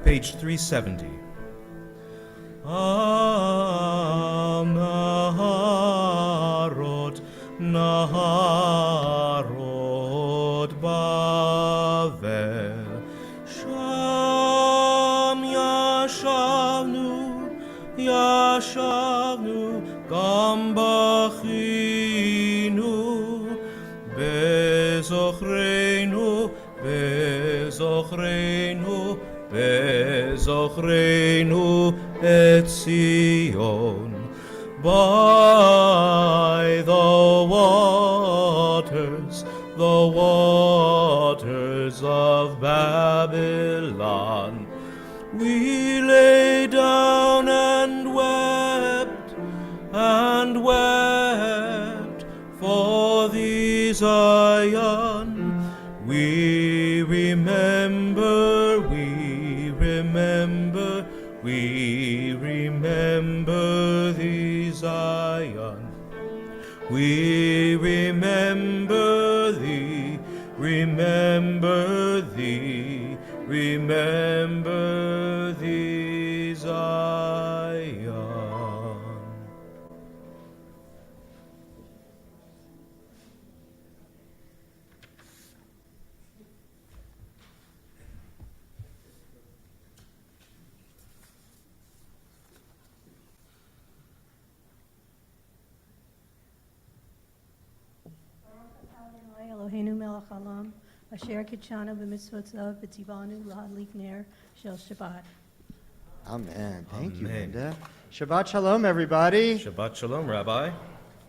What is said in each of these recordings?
Page 370. Naharot, Naharot Bavel, Sham Yashavnu, Yashavnu, Gam Bachinu, Bezochreinu, Bezochreinu, Bezochreinu et Zion, by the waters of Babylon, we lay down and wept for thee, Zion. We remember thee, Zion. We remember thee, Zion. Eloheinu melech haolam, asher kitshanu b'mitzvotzav v'tzivanu lahadlik ner shel Shabbat. Amen. Thank you, Amen. Linda. Shabbat shalom, everybody. Shabbat shalom, Rabbi.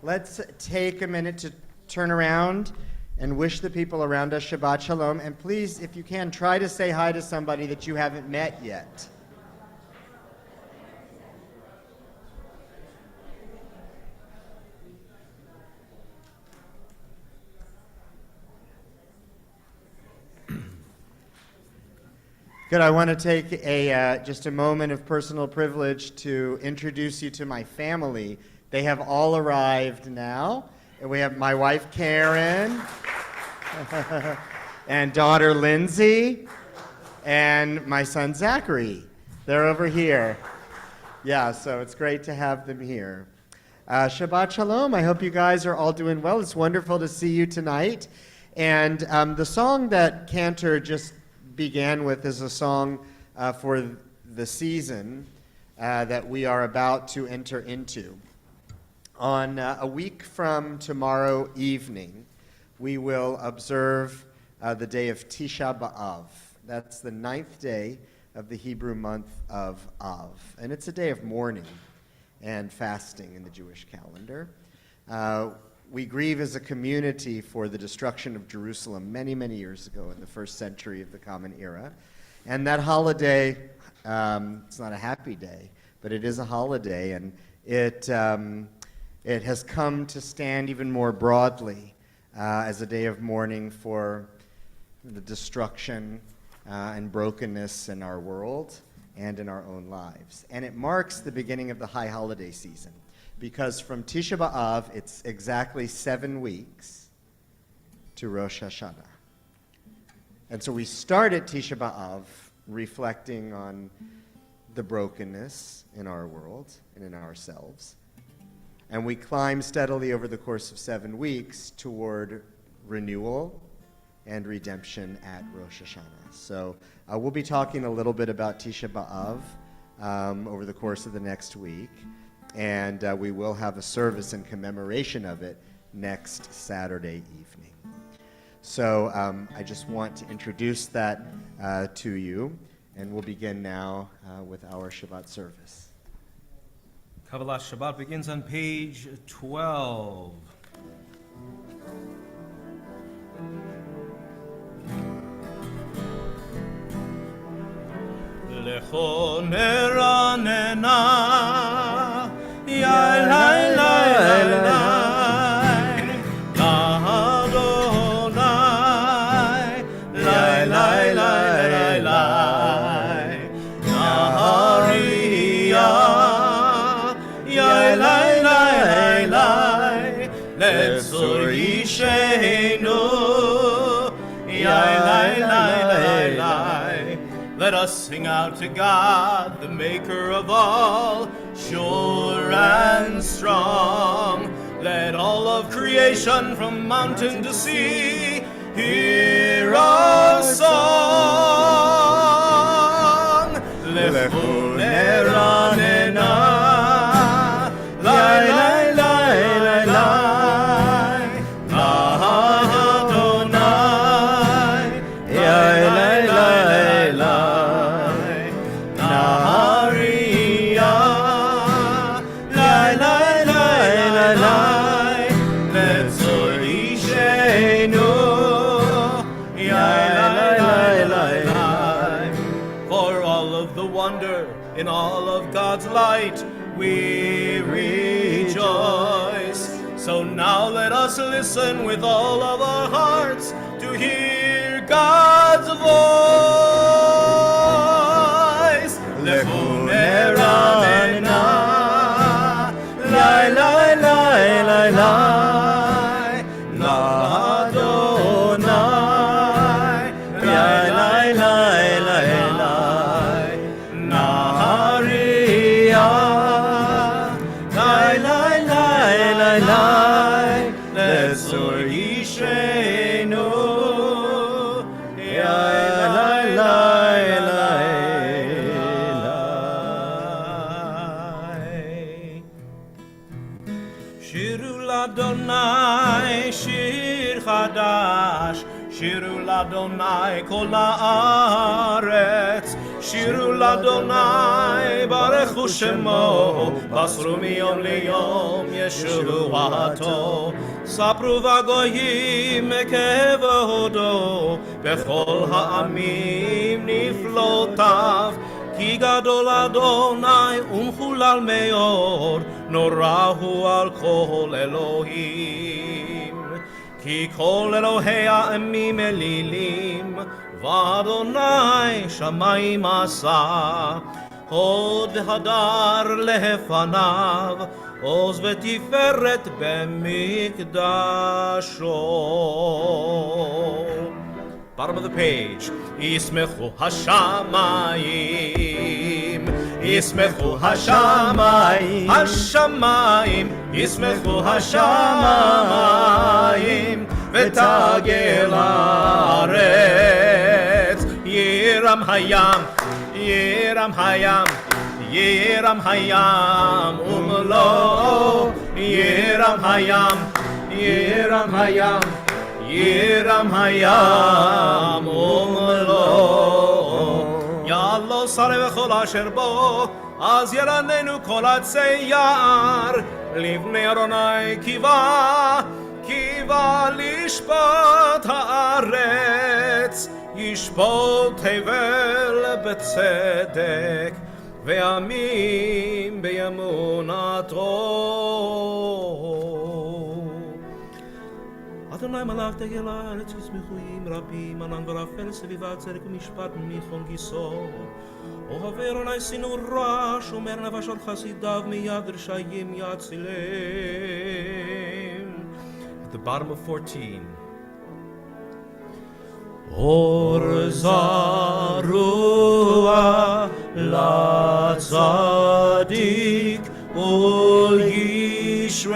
Let's take a minute to turn around and wish the people around us Shabbat shalom. And please, if you can, try to say hi to somebody that you haven't met yet. Good. I want to take just a moment of personal privilege to introduce you to my family. They have all arrived now. And we have my wife, Karen, and daughter, Lindsay, and my son, Zachary. They're over here. Yeah, so it's great to have them here. Shabbat Shalom. I hope you guys are all doing well. It's wonderful to see you tonight. And the song that Cantor just began with is a song for the season that we are about to enter into. On a week from tomorrow evening, we will observe the day of Tisha B'Av. That's the 9th day of the Hebrew month of Av. And it's a day of mourning and fasting in the Jewish calendar. we grieve as a community for the destruction of Jerusalem many, many years ago in the first century of the Common Era. And that holiday, it's not a happy day, but it is a holiday, and it has come to stand even more broadly as a day of mourning for the destruction and brokenness in our world and in our own lives. And it marks the beginning of the high holiday season, because from Tisha B'Av, it's exactly 7 weeks to Rosh Hashanah. And so we start at Tisha B'Av reflecting on the brokenness in our world and in ourselves. And we climb steadily over the course of 7 weeks toward renewal and redemption at Rosh Hashanah. So we'll be talking a little bit about Tisha B'Av over the course of the next week. And we will have a service in commemoration of it next Saturday evening. So I just want to introduce that to you, and we'll begin now with our Shabbat service. Kabbalah Shabbat begins on page 12. Lecho neranena, yai lai lai lai lai, Adonai, lai lai lai lai lai, Nahariya, yai lai lai lai, Letzor Yisheinu, yai lai lai lai lai. Let us sing out to God, the maker of all, sure and strong. Let all of creation from mountain to sea hear our song. Lechu neranena, lai lai lai lai lai, Adonai, yai lai lai lai, Nahariya, lai lai lai lai lai, Letzor Yisheinu, yai lai lai lai lai. For all of the wonder in all of God's light, we rejoice. So now let us listen with all of our hearts to hear God's voice. Lechu neranena, lai lai lai lai lai, Adonai, lai lai lai lai lai, Nahariya, lai lai lai lai lai, Letzor Yisheinu, yai lai lai lai lai. Shiru l'Adonai shir chadash, shiru l'Adonai kol haaretz, shiru l'Adonai barechu shemo, basru miyom liyom yeshuato, sapru v'goyim kevodo, bechol ha'amim niflotav, ki gadol Adonai umchulal meor, norahu al kol Elohim. Ki kol Elohei ha'amim elilim, v'Adonai shamayim asa, hod hadar lefanav, עוז ותפארת במקדשו. Bottom of the page. ישמחו השמיים, ישמחו השמיים, השמיים, ישמחו השמיים, ותגל הארץ. ירם הים, ירם הים, ירם הים ומלואו, ירם הים, ירם הים, ירם הים ומלואו. יעלו שרי וכל אשר בו, אז ירננו כל עצי יער, לבני אדוני קיווה לשפוט הארץ, ישפוט הבל בצדק, ועמים באמונתו. אדוני מלך תגל הארץ ושמחויים רבים, ענן ורפל סביבה צדק ומשפט מכל גיסו. אוהבי אדוני שנאו רע, שומר נפשות חסידיו מיד רשעים יצילם. At the bottom of 14. אור זרוע לצדיק ולישרי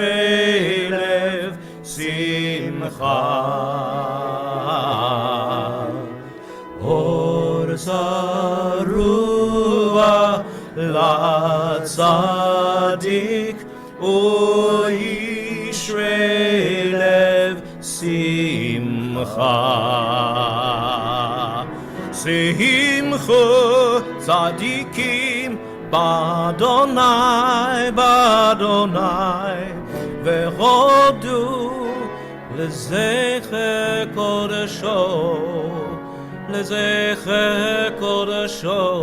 לב שמחה. אור זרוע לצדיק ולישרי לב שמחה. שמחו צדיקים באדוני והודו לזכר קודשו.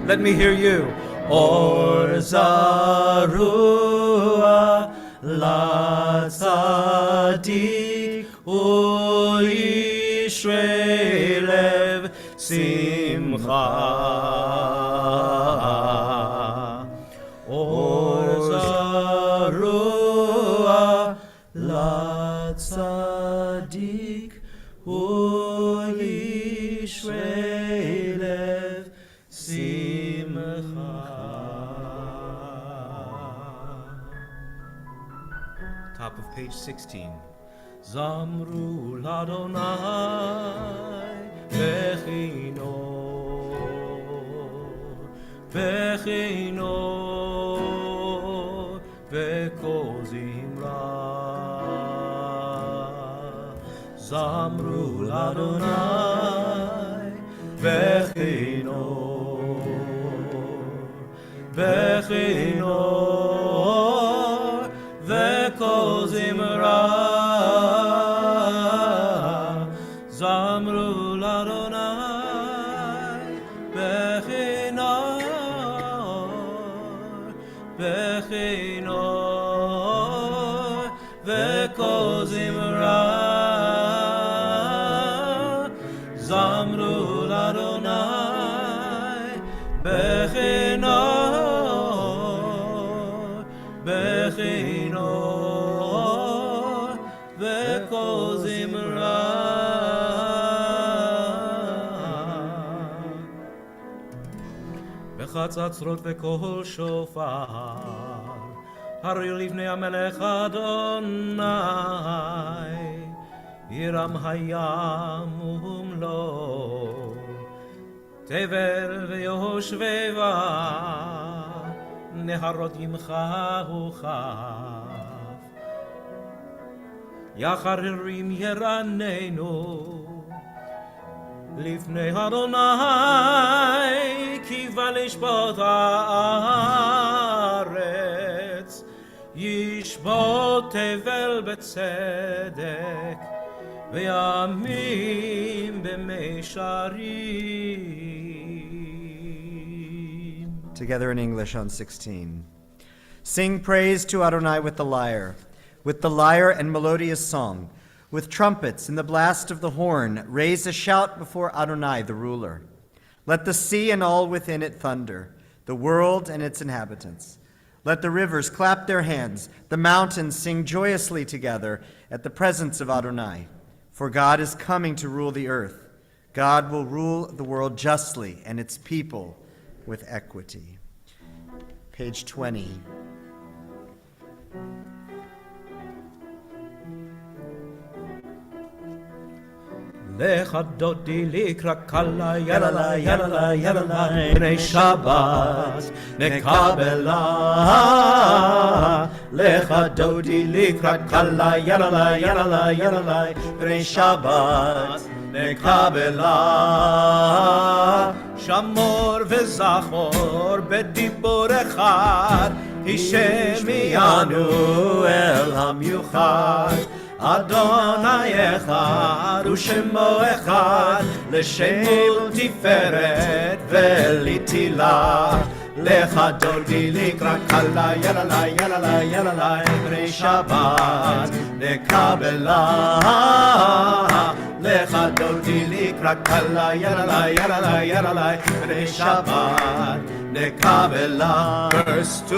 Let me hear you. אור זרוע לצדיק ולישרי לב שמחה. אור זרוע לצדיק ולישרי לב שמחה. Top of page 16. זמרו לאדוני בכינור בקול זמרה. זמרו לאדוני בכינור בקול זמרה. זמרו לאדוני בכינור בקול זמרה. זמרו לאדוני בכינור בקול זמרה. בחצוצרות וקול שופר הריעו לבני המלך אדוני. ירם הים ומלואו, תבל ויושביה, נהרות ימך וכף. יחררים ירננו לפני אדוני, קיווה לשפוט הארץ, ישפוט תבל בצדק, וימים במישרים. Together in English on 16. Sing praise to Adonai with the lyre and melodious song, with trumpets and the blast of the horn. Raise a shout before Adonai, the ruler. Let the sea and all within it thunder, the world and its inhabitants. Let the rivers clap their hands, the mountains sing joyously together at the presence of Adonai. For God is coming to rule the earth. God will rule the world justly and its people with equity. Page 20. לך דודי לקראת כלה, יללה, יללה, יללה, בני שבת נקבלה. לך דודי לקראת כלה, יללה, יללה, יללה, בני שבת נקבלה. שמור וזכור בדיבור אחד, השמיענו אל המיוחד. אדוני אחד ושמו אחד, לשם ולתפארת ולתהילה. לך דודי לקראת כלה, יללה, יללה, יללה, בני שבת נקבלה. לך דודי לקראת כלה, יללה, יללה, יללה, בני שבת נקבלה. Verse 2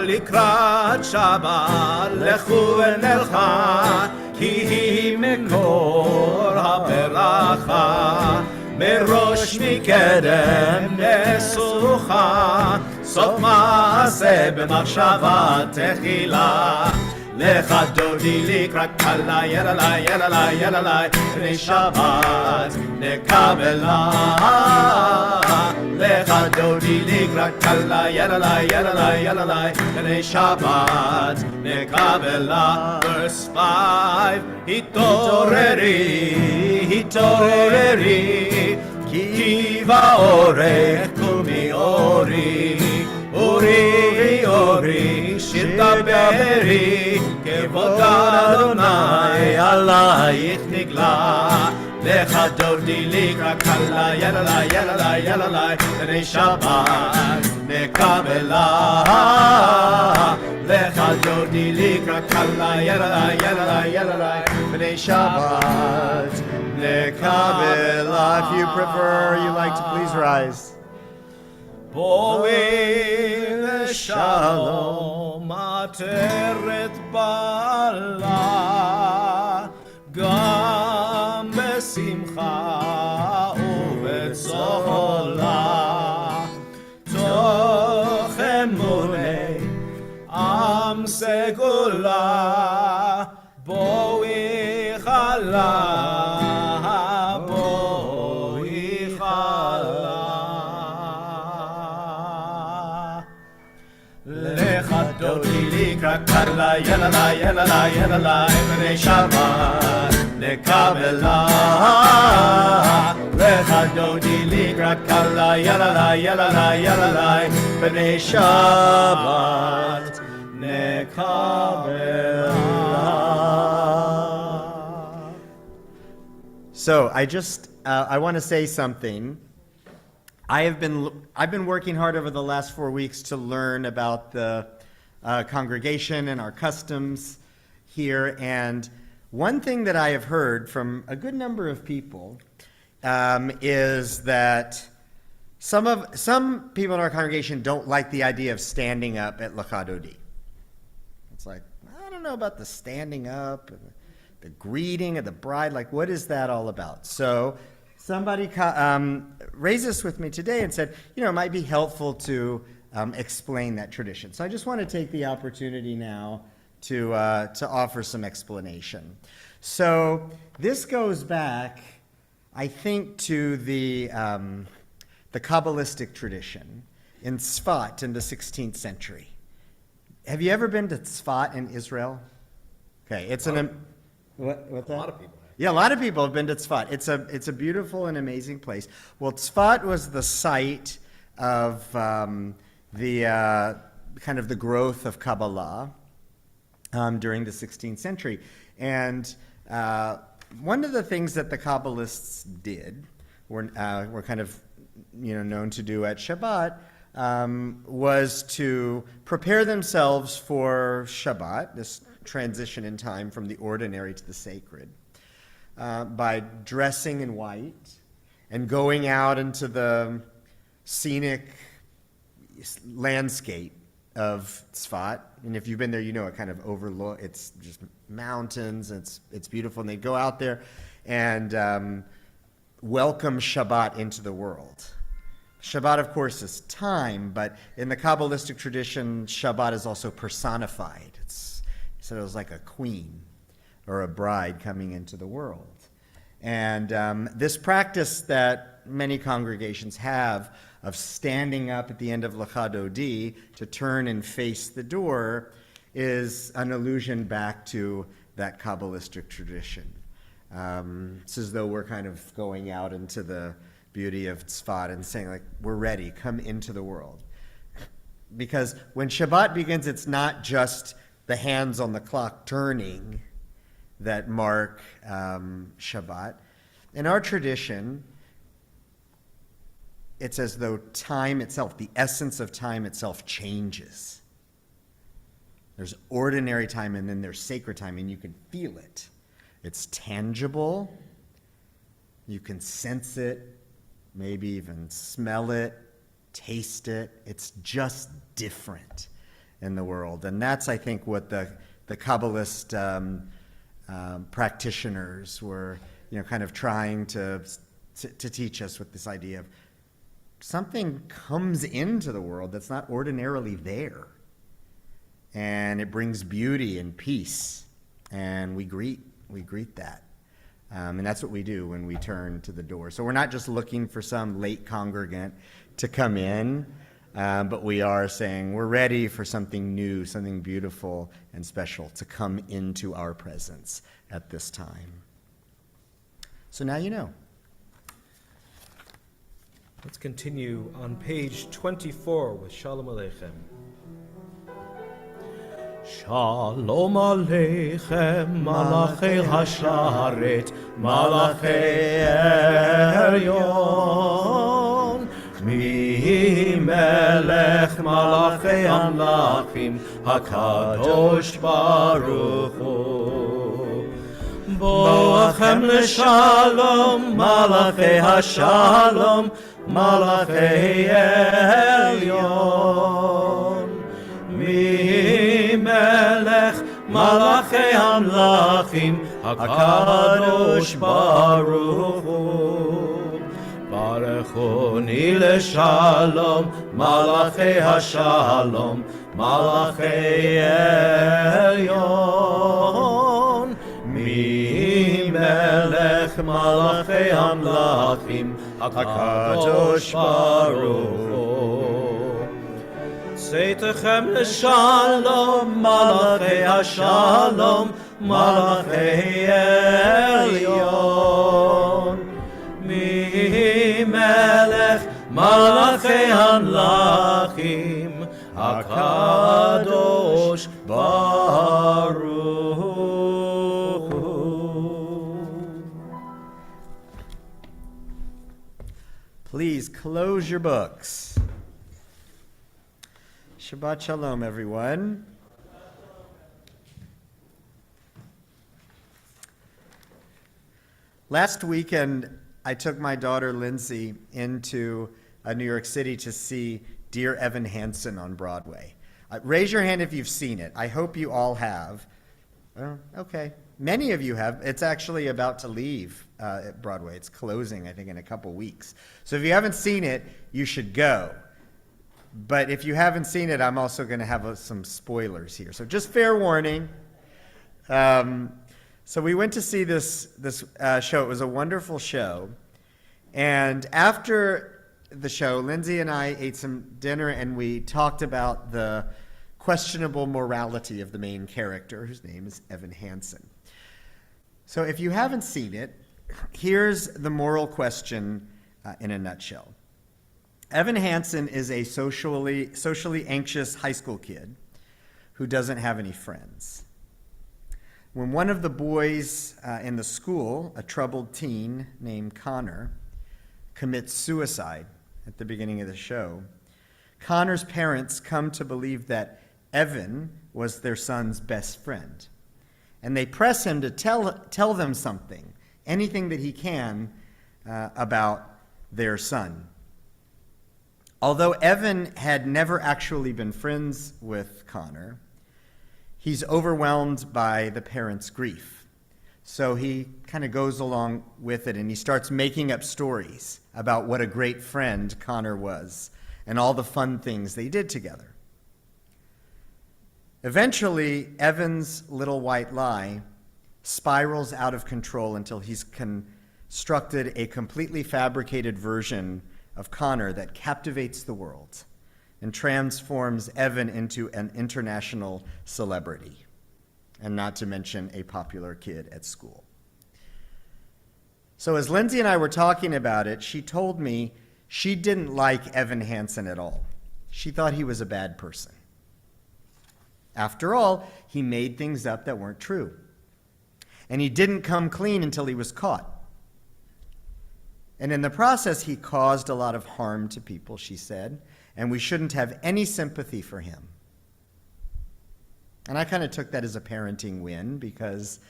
לקראת שבת לכו ונלכה, כי היא מקור הברכה. מראש מקדם נסוכה, סוף מעשה במחשבה תחילה. לך דודי לקראת כלה, יללה, יללה, יללה, בני שבת נקבלה. לך דודי לקראת כלה, יללה, יללה, יללה, בני שבת נקבלה. Verse 5 התעוררי, התעוררי, כי באורך קומי אורי. אורי, אורי, שיר דברי, כבוד אדוני עלייך נגלה. לך דודי לקראת כלה, יללה, יללה, יללה, בני שבת נקבלה. לך דודי לקראת כלה, יללה, יללה, יללה, בני שבת נקבלה. If you prefer, you like to please rise. בואי לשלום עטרת בעלה, גם בשמחה ובצהלה. תוך אמוני עם סגולה, בואי חלה, בואי חלה. לך דודי לקראת כלה, יללה, יללה, יללה, בני שבת נקבלה. לך דודי לקראת כלה, יללה, יללה, יללה, בני שבת נקבלה. So I want to say something. I've been working hard over the last 4 weeks to learn about the congregation and our customs here. And one thing that I have heard from a good number of people is that some people in our congregation don't like the idea of standing up at Lecha Dodi. It's like, I don't know about the standing up and the greeting of the bride. Like, what is that all about? So somebody raised this with me today and said, it might be helpful to explain that tradition. So I just want to take the opportunity now to offer some explanation. So this goes back, I think, to the Kabbalistic tradition in Tzfat in the 16th century. Have you ever been to Tzfat in Israel? Okay, it's what's that? A lot of people have. Yeah, a lot of people have been to Tzfat. It's a beautiful and amazing place. Well, Tzfat was the site of the kind of the growth of Kabbalah during the 16th century. And one of the things that the Kabbalists did, were kind of known to do at Shabbat, was to prepare themselves for Shabbat, this transition in time from the ordinary to the sacred, by dressing in white and going out into the scenic landscape of Tzfat. And if you've been there, it kind of it's just mountains, and it's beautiful. And they go out there and welcome Shabbat into the world. Shabbat, of course, is time, but in the Kabbalistic tradition, Shabbat is also personified. So it was like a queen or a bride coming into the world. And this practice that many congregations have of standing up at the end of Lecha Dodi to turn and face the door is an allusion back to that Kabbalistic tradition. It's as though we're kind of going out into the beauty of Tzfat and saying, like, we're ready, come into the world. Because when Shabbat begins, it's not just the hands on the clock turning that mark Shabbat. In our tradition, it's as though time itself, the essence of time itself, changes. There's ordinary time and then there's sacred time, and you can feel it. It's tangible. You can sense it, maybe even smell it, taste it. It's just different in the world. And that's, I think, what the Kabbalist practitioners were, kind of trying to teach us with this idea of something comes into the world that's not ordinarily there. And it brings beauty and peace. And we greet that. And that's what we do when we turn to the door. So we're not just looking for some late congregant to come in, but we are saying we're ready for something new, something beautiful and special to come into our presence at this time. So now you know. Let's continue on page 24 with Shalom Aleichem. Shalom Aleichem, Malachei Hasharet, Malachei Elyon, Mi Melech Malachei Amlachim, HaKadosh Baruch Hu. Boachem L'Shalom, Malachei Hashalom, Malachei Elyon, Mi Melech Malachei Amlachim, HaKadosh Baruch Hu. Barechuni L'Shalom, Malachei Hashalom, Malachei Elyon, Mi Melech Malachei Amlachim, HaKadosh Baruch Hu. Seitechem L'Shalom, Malachei Hashalom, Malachei Elyon, Mi Melech Malachei Amlachim, HaKadosh Baruch Hu. Please close your books. Shabbat Shalom, everyone. Last weekend, I took my daughter Lindsay into New York City to see Dear Evan Hansen on Broadway. Raise your hand if you've seen it. I hope you all have. Okay. Many of you have. It's actually about to leave at Broadway. It's closing, I think, in a couple weeks. So if you haven't seen it, you should go. But if you haven't seen it, I'm also going to have some spoilers here. So just fair warning. So we went to see this show. It was a wonderful show. And after the show, Lindsay and I ate some dinner, and we talked about the questionable morality of the main character, whose name is Evan Hansen. So if you haven't seen it, here's the moral question in a nutshell. Evan Hansen is a socially anxious high school kid who doesn't have any friends. When one of the boys in the school, a troubled teen named Connor, commits suicide at the beginning of the show, Connor's parents come to believe that Evan was their son's best friend. And they press him to tell them something, anything that he can, about their son. Although Evan had never actually been friends with Connor, he's overwhelmed by the parents' grief. So he kind of goes along with it, and he starts making up stories about what a great friend Connor was and all the fun things they did together. Eventually, Evan's little white lie spirals out of control until he's constructed a completely fabricated version of Connor that captivates the world and transforms Evan into an international celebrity, and not to mention a popular kid at school. So as Lindsay and I were talking about it, she told me she didn't like Evan Hansen at all. She thought he was a bad person. After all, he made things up that weren't true. And he didn't come clean until he was caught. And in the process, he caused a lot of harm to people, she said, and we shouldn't have any sympathy for him. And I kind of took that as a parenting win because,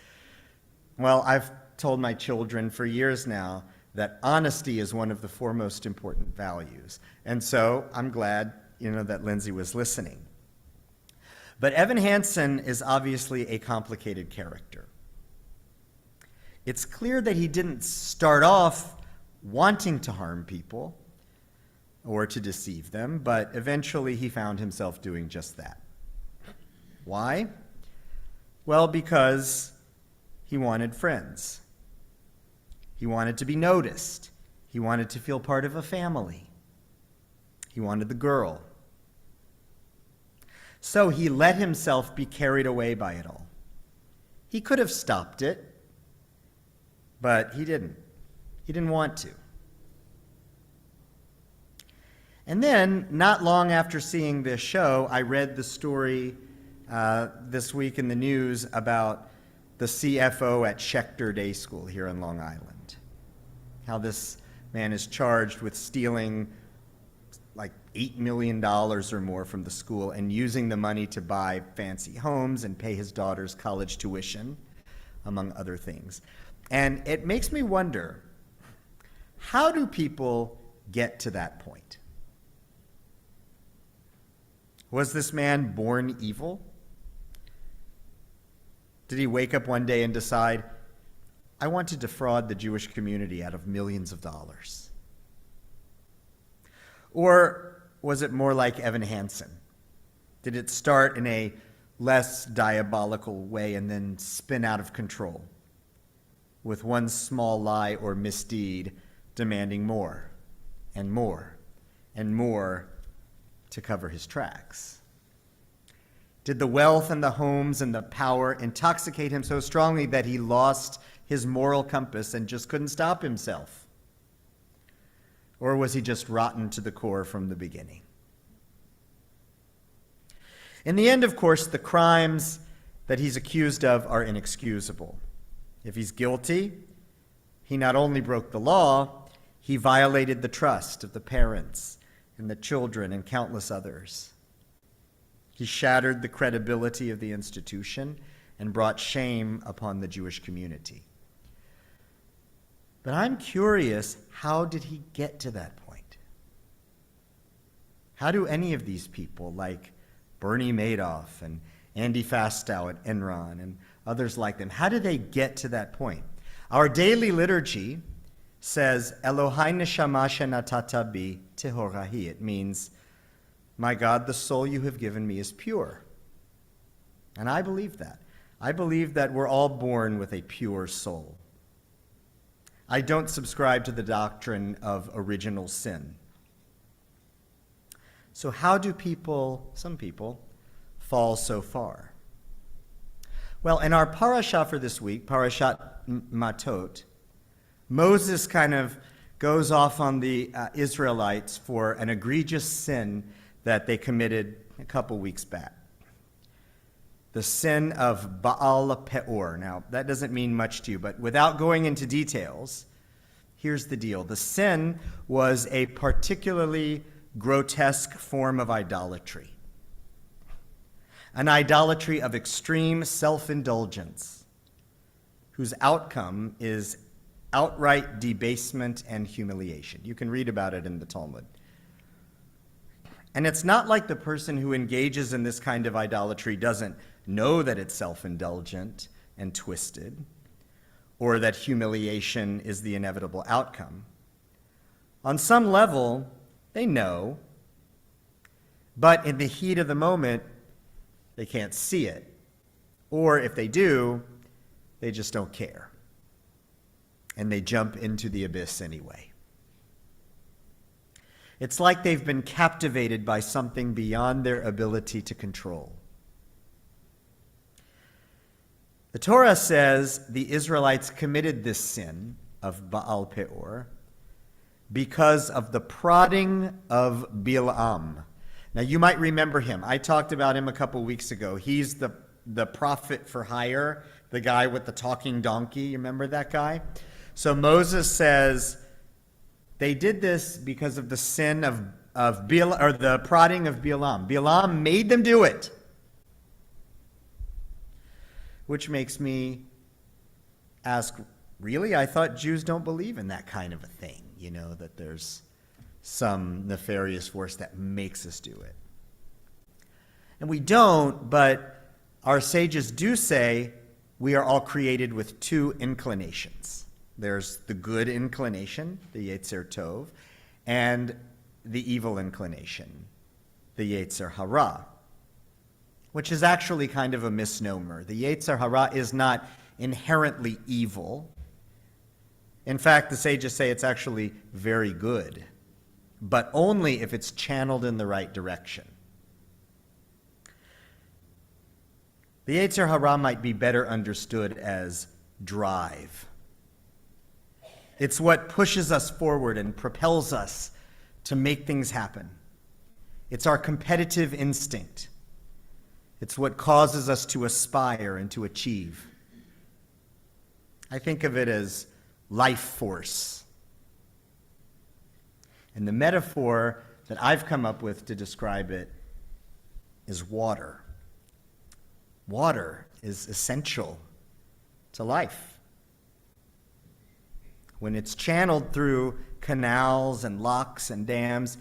well, I've told my children for years now that honesty is one of the foremost important values. And so I'm glad, that Lindsay was listening. But Evan Hansen is obviously a complicated character. It's clear that he didn't start off wanting to harm people or to deceive them, but eventually he found himself doing just that. Why? Well, because he wanted friends. He wanted to be noticed. He wanted to feel part of a family. He wanted the girl. So he let himself be carried away by it all. He could have stopped it, but he didn't. He didn't want to. And then, not long after seeing this show, I read the story this week in the news about the CFO at Schechter Day School here in Long Island. How this man is charged with stealing like $8 million or more from the school and using the money to buy fancy homes and pay his daughter's college tuition, among other things. And it makes me wonder, how do people get to that point? Was this man born evil? Did he wake up one day and decide, I want to defraud the Jewish community out of millions of dollars? Or was it more like Evan Hansen? Did it start in a less diabolical way and then spin out of control, with one small lie or misdeed demanding more and more and more to cover his tracks? Did the wealth and the homes and the power intoxicate him so strongly that he lost his moral compass and just couldn't stop himself? Or was he just rotten to the core from the beginning? In the end, of course, the crimes that he's accused of are inexcusable. If he's guilty, he not only broke the law, he violated the trust of the parents and the children and countless others. He shattered the credibility of the institution and brought shame upon the Jewish community. But I'm curious, how did he get to that point? How do any of these people, like Bernie Madoff and Andy Fastow at Enron and others like them, how did they get to that point? Our daily liturgy says, Elohai neshama shenatata bi tehorahi. It means, my God, the soul you have given me is pure. And I believe that. I believe that we're all born with a pure soul. I don't subscribe to the doctrine of original sin. So how do some people, fall so far? Well, in our parashah for this week, Parashat Matot, Moses kind of goes off on the Israelites for an egregious sin that they committed a couple weeks back. The sin of Baal Peor. Now, that doesn't mean much to you, but without going into details, here's the deal. The sin was a particularly grotesque form of idolatry. An idolatry of extreme self-indulgence, whose outcome is outright debasement and humiliation. You can read about it in the Talmud. And it's not like the person who engages in this kind of idolatry doesn't know that it's self-indulgent and twisted, or that humiliation is the inevitable outcome. On some level, they know, but in the heat of the moment, they can't see it. Or if they do, they just don't care. and they jump into the abyss anyway. It's like they've been captivated by something beyond their ability to control. The Torah says the Israelites committed this sin of Baal Peor because of the prodding of Bilam. Now, you might remember him. I talked about him a couple weeks ago. He's the prophet for hire, the guy with the talking donkey. You remember that guy? So Moses says they did this because of the sin of Bilam, or the prodding of Bilam. Bilam made them do it. Which makes me ask, really? I thought Jews don't believe in that kind of a thing, that there's some nefarious force that makes us do it. And we don't, but our sages do say we are all created with two inclinations. There's the good inclination, the Yetzer Tov, and the evil inclination, the Yetzer Hara, which is actually kind of a misnomer. The Yetzer Hara is not inherently evil. In fact, the sages say it's actually very good, but only if it's channeled in the right direction. The Yetzer Hara might be better understood as drive. It's what pushes us forward and propels us to make things happen. It's our competitive instinct. It's what causes us to aspire and to achieve. I think of it as life force. And the metaphor that I've come up with to describe it is water. Water is essential to life. When it's channeled through canals and locks and dams,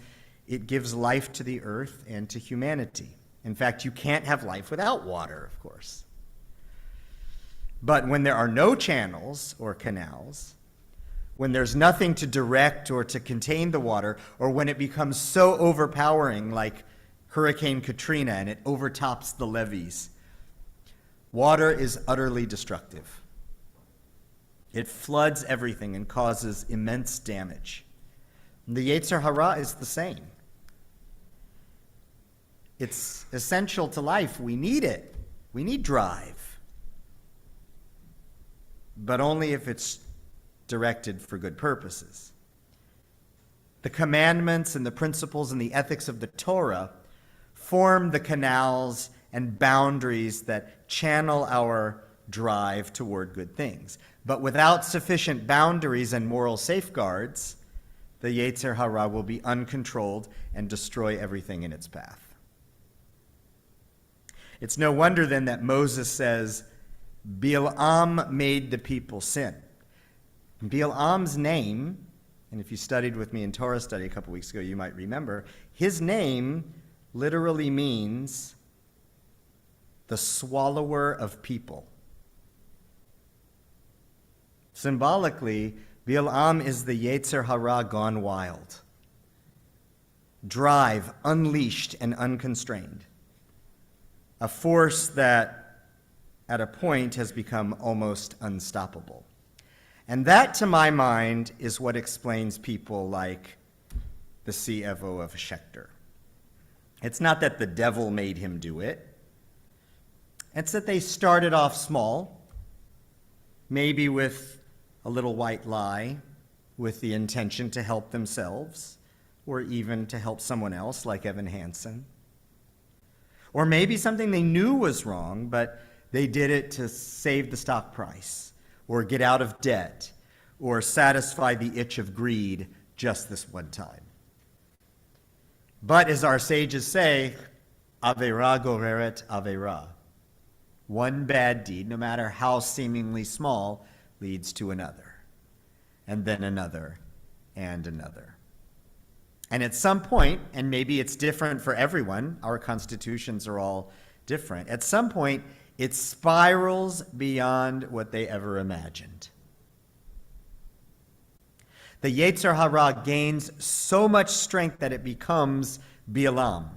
it gives life to the earth and to humanity. In fact, you can't have life without water, of course. But when there are no channels or canals, when there's nothing to direct or to contain the water, or when it becomes so overpowering like Hurricane Katrina and it overtops the levees, water is utterly destructive. It floods everything and causes immense damage. And the Yetzer Hara is the same. It's essential to life. We need it. We need drive. But only if it's directed for good purposes. The commandments and the principles and the ethics of the Torah form the canals and boundaries that channel our drive toward good things. But without sufficient boundaries and moral safeguards, the Yetzer Hara will be uncontrolled and destroy everything in its path. It's no wonder then that Moses says, Bilam made the people sin. Bilam's name, and if you studied with me in Torah study a couple weeks ago, you might remember, his name literally means the swallower of people. Symbolically, Bilam is the Yetzer Hara gone wild. Drive, unleashed and unconstrained. A force that, at a point, has become almost unstoppable. And that, to my mind, is what explains people like the CFO of Schechter. It's not that the devil made him do it. It's that they started off small, maybe with a little white lie, with the intention to help themselves, or even to help someone else, like Evan Hansen. Or maybe something they knew was wrong, but they did it to save the stock price, or get out of debt, or satisfy the itch of greed just this one time. But as our sages say, Avera goreret avera. One bad deed, no matter how seemingly small, leads to another, and then another, and another. And at some point, and maybe it's different for everyone, our constitutions are all different, at some point, it spirals beyond what they ever imagined. The Yetzer Hara gains so much strength that it becomes Bilam,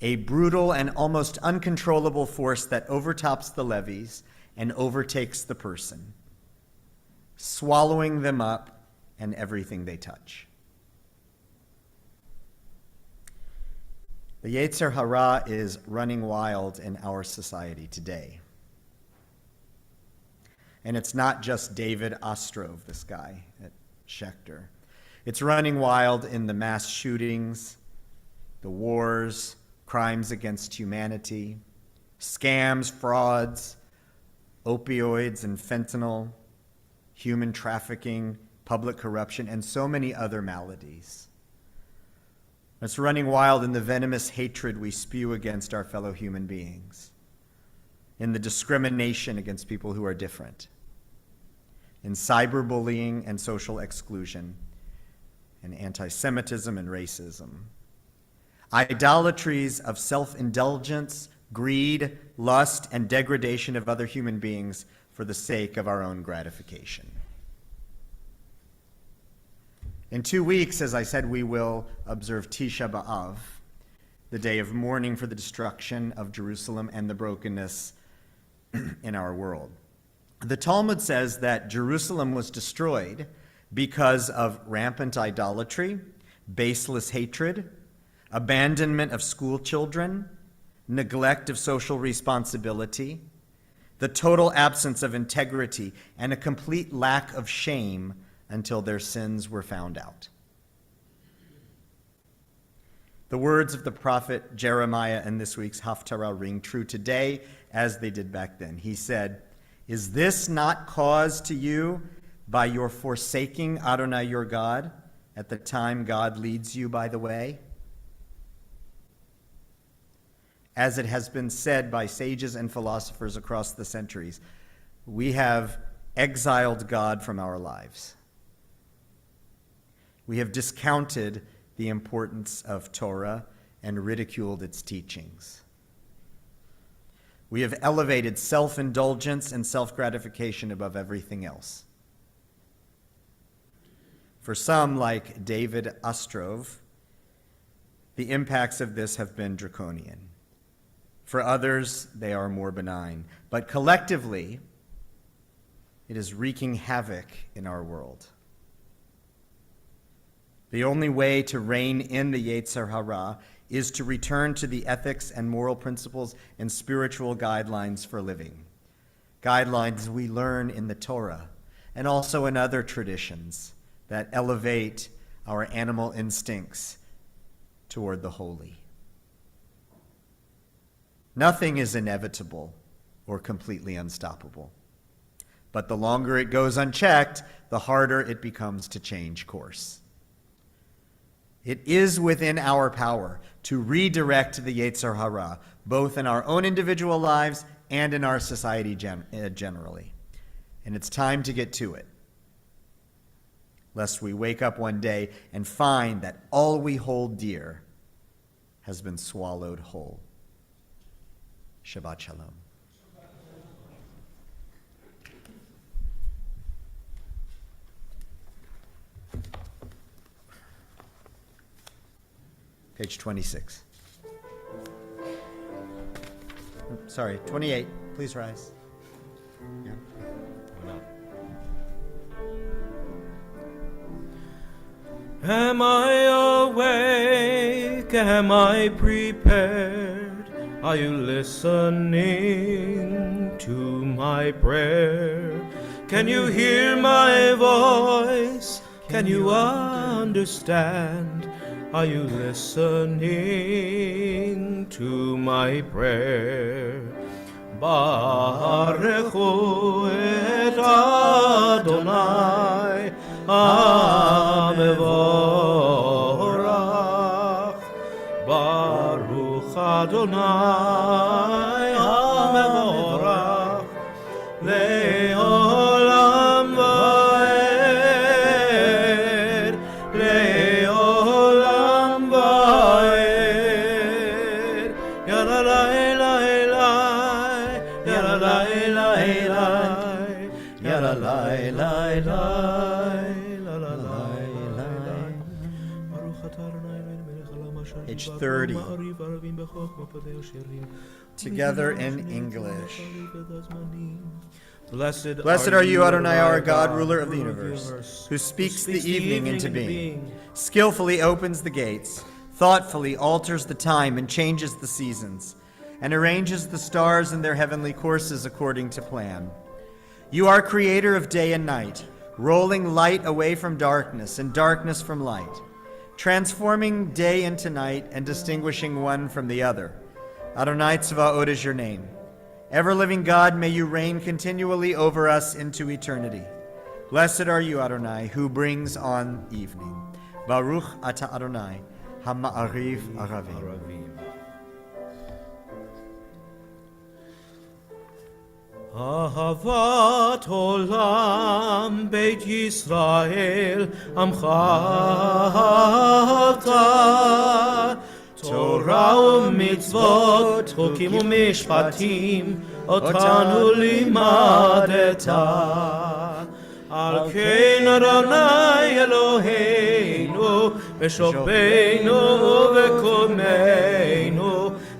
a brutal and almost uncontrollable force that overtops the levees and overtakes the person. swallowing them up and everything they touch. The Yetzer Hara is running wild in our society today. And it's not just David Ostrov, this guy at Schechter. It's running wild in the mass shootings, the wars, crimes against humanity, scams, frauds, opioids and fentanyl, human trafficking, public corruption, and so many other maladies. It's running wild in the venomous hatred we spew against our fellow human beings, in the discrimination against people who are different, in cyberbullying and social exclusion, in anti-Semitism and racism. Idolatries of self-indulgence, greed, lust, and degradation of other human beings for the sake of our own gratification. In 2 weeks, as I said, we will observe Tisha B'Av, the day of mourning for the destruction of Jerusalem and the brokenness in our world. The Talmud says that Jerusalem was destroyed because of rampant idolatry, baseless hatred, abandonment of school children, neglect of social responsibility, the total absence of integrity, and a complete lack of shame until their sins were found out. The words of the prophet Jeremiah in this week's Haftarah ring true today as they did back then. He said, "Is this not caused to you by your forsaking Adonai your God at the time God leads you by the way?" As it has been said by sages and philosophers across the centuries, we have exiled God from our lives. We have discounted the importance of Torah and ridiculed its teachings. We have elevated self-indulgence and self-gratification above everything else. For some, like David Ostrov, the impacts of this have been draconian. For others, they are more benign. But collectively, it is wreaking havoc in our world. The only way to rein in the Yetzer Hara is to return to the ethics and moral principles and spiritual guidelines for living, guidelines we learn in the Torah and also in other traditions that elevate our animal instincts toward the holy. Nothing is inevitable or completely unstoppable, but the longer it goes unchecked, the harder it becomes to change course. It is within our power to redirect the Yetzer Hara, both in our own individual lives and in our society generally. And it's time to get to it, lest we wake up one day and find that all we hold dear has been swallowed whole. Shabbat Shalom. Page 26. Sorry, 28. Please rise. Yeah. Am I awake? Am I prepared? Are you listening to my prayer? Can you hear my voice? Can you understand? Are you listening to my prayer? Barechu et Adonai HaMevorach. Baruch Adonai HaMevorach Le'olam va'ed Le'olam va'ed Yalalai lai lai Yalalai lai lai Yalalai lai lai Yalalai lai lai Baruch atah Adonai melech haolam asher Page yibach 30. ma'ariv arvim b'chokhmah padei asherim. Together in English. Blessed are you, Adonai, our God, ruler of the universe, who speaks the evening into being, skillfully opens the gates, thoughtfully alters the time and changes the seasons, and arranges the stars in their heavenly courses according to plan. You are creator of day and night, rolling light away from darkness and darkness from light, transforming day into night and distinguishing one from the other. Adonai Tzvaot is your name. Ever-living God, may you reign continually over us into eternity. Blessed are you, Adonai, who brings on evening. Baruch ata Adonai, ha'ma'ariv aravim. Ahavat olam Beit Yisrael amcha Torah u'mitzvot, chukim u'mishpatim, otanu limadeta. Al kein Adonai Eloheinu, b'shobbeinu u'b'komeinu,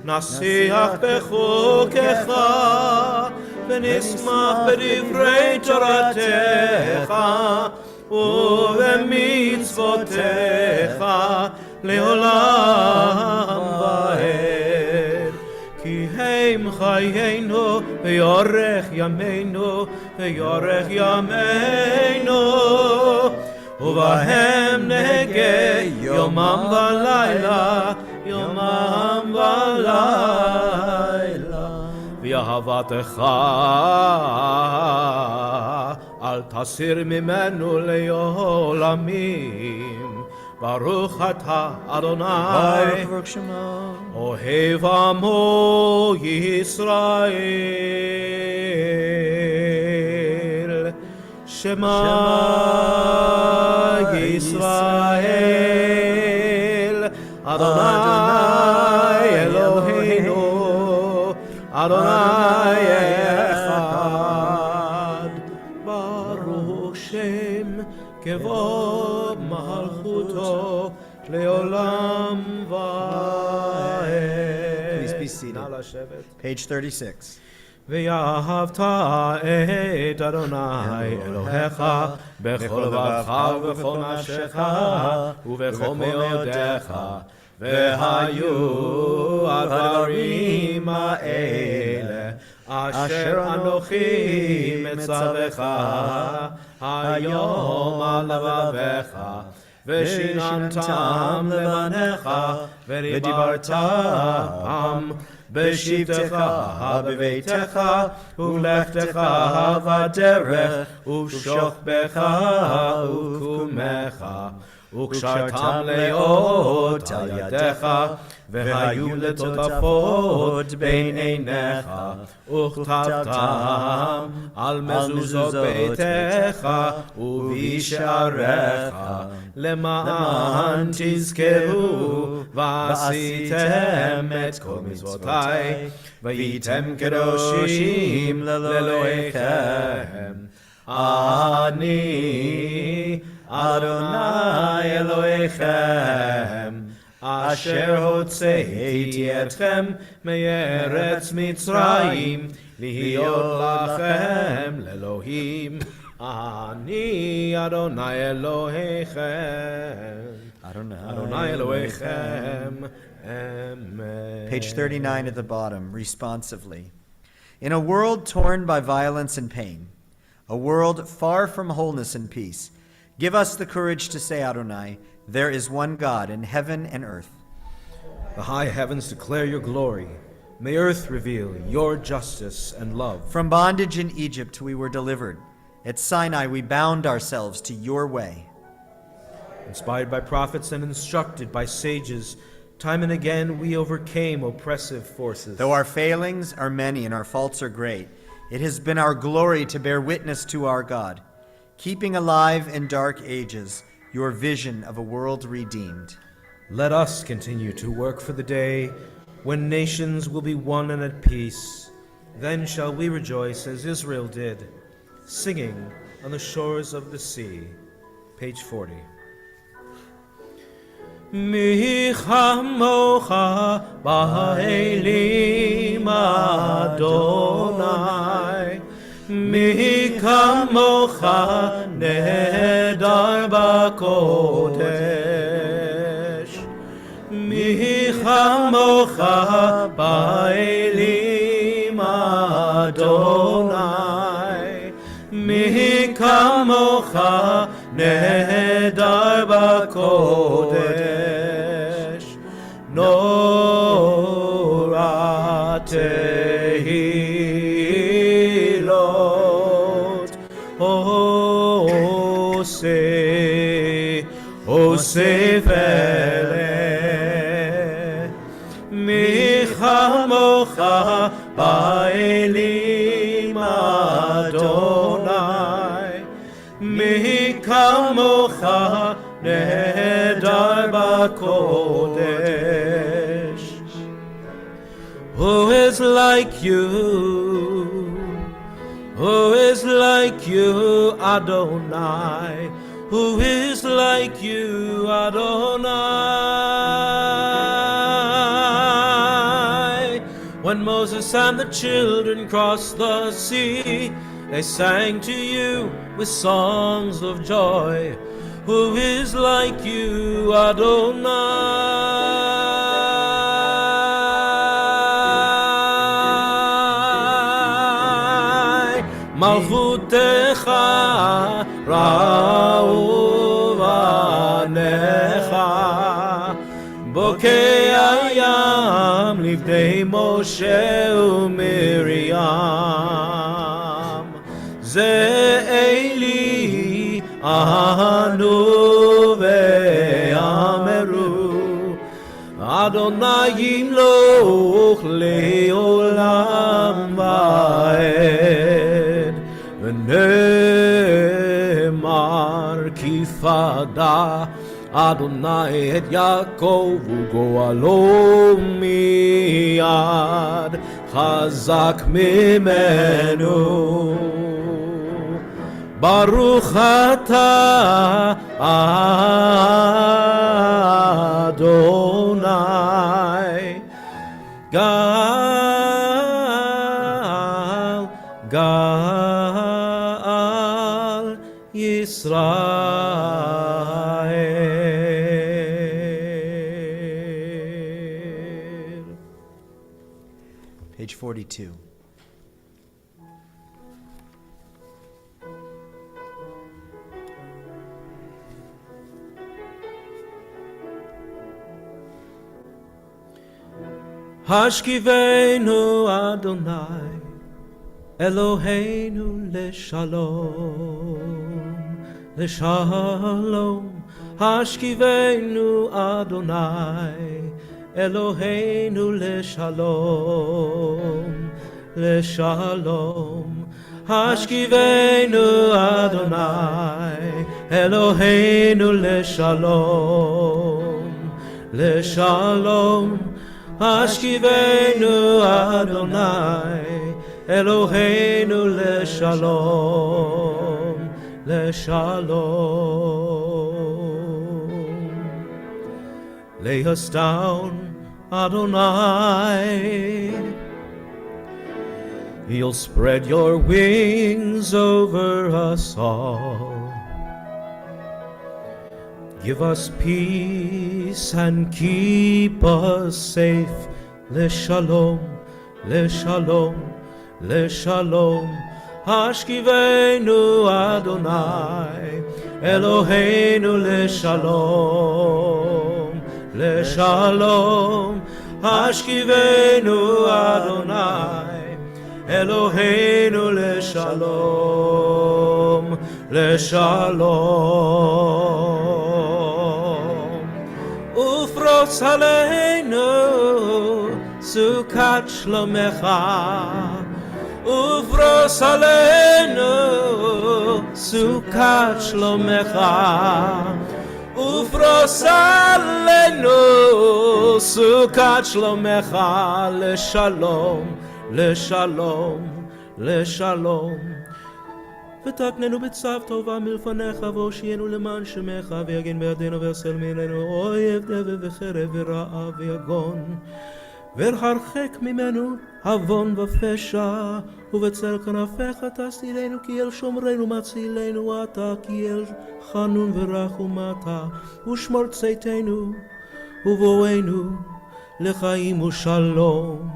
nasiach b'chukecha, v'nismach b'divrei Toratecha, u'b'mitzvotecha, לעולם ועד. כי הם חיינו ויורך ימינו ויורך ימינו ובהם נהגה יומם ולילה יומם ולילה ואהבתך אל תסיר ממנו לעולמים Baruch atah Adonai, Baruch Shema, Ohev Amo Yisrael, Shema Yisrael, Adonai Eloheinu, Adonai Echad, Baruch Shem Kevod Malchuto Leolam Vaed. Please be seated. Page 36. ואהבת את אדוני אלוהיך בכל לבבך ובכל נפשך ובכל מאודיך והיו הדברים האלה אשר אנוכי מצווך היום על לבביך ושיננתם לבניך ודיברת בם בשבתך בביתך ולכתך בדרך ושוכבך וקומך וקשרתם לאות על ידיך והיו לטוטפות בין עיניך וכתבתם על מזוזות ביתך ובשעריך למען תזכרו ועשיתם את כל מצוותיי והייתם קדושים לאלוהיכם אני אדוני אלוהיכם אשר הוצאתי אתכם מארץ מצרים להיות לכם לאלוהים אני אדוני אלוהיכם אדוני אלוהיכם Amen. Page 39 at the bottom, responsively. In a world torn by violence and pain, a world far from wholeness and peace, give us the courage to say, Adonai, there is one God in heaven and earth. The high heavens declare your glory. May earth reveal your justice and love. From bondage in Egypt we were delivered. At Sinai we bound ourselves to your way. Inspired by prophets and instructed by sages, time and again we overcame oppressive forces. Though our failings are many and our faults are great, it has been our glory to bear witness to our God, keeping alive in dark ages your vision of a world redeemed. Let us continue to work for the day when nations will be one and at peace. Then shall we rejoice as Israel did, singing on the shores of the sea. Page 40. Mi chamocha ba'elim Adonai מי כמוך נהדר בקודש, מי כמוך באלים אדוני, מי כמוך נהדר בקודש, נורא תהילות עושה פלא, מי כמוך באלים אדוני, מי כמוך נהדר בקודש. Who is like you? Who is like you, Adonai? Who is like you, Adonai? When Moses and the children crossed the sea, they sang to you with songs of joy. Who is like you, Adonai? Malchutecha ra'u v'anecha, bokei hayam livnei Moshe u'Miriam. Ze Eli anu ve'ameru, Adonai yimloch le'olam va'ed. V'nemar kifada Adonai et Yaakov u'go'alo miyad chazak mimenu. Baruch atah Adonai Gal Yisrael. Page 42. Hashkivenu Adonai Eloheinu leshalom, leshalom. Hashkivenu Adonai Eloheinu leshalom, leshalom. Hashkivenu Adonai Eloheinu leshalom, leshalom. Hashkivenu Adonai Eloheinu leshalom, leshalom. Lay us down, Adonai. You'll spread your wings over us all. Give us peace and keep us safe. Leshalom, leshalom, leshalom. Hashkivenu Adonai Eloheinu leshalom, leshalom. Hashkivenu Adonai Eloheinu leshalom, leshalom. Ufros aleinu sukat shlomecha, ufros aleinu sukat shlomecha, ufros aleinu sukat shlomecha, leshalom, leshalom, leshalom. ותקננו בצו טובה מלפניך והושיענו למען שמך ויגן בידינו ויסל מעינינו אויב דבק וחרב ורעב ויגון והרחק ממנו עוון ופשע, ובצל כנפיך תסתירנו, כי אל שומרנו מצילנו אתה, כי אל חנון ורחום אתה, ושמור צאתנו ובואנו לחיים ושלום.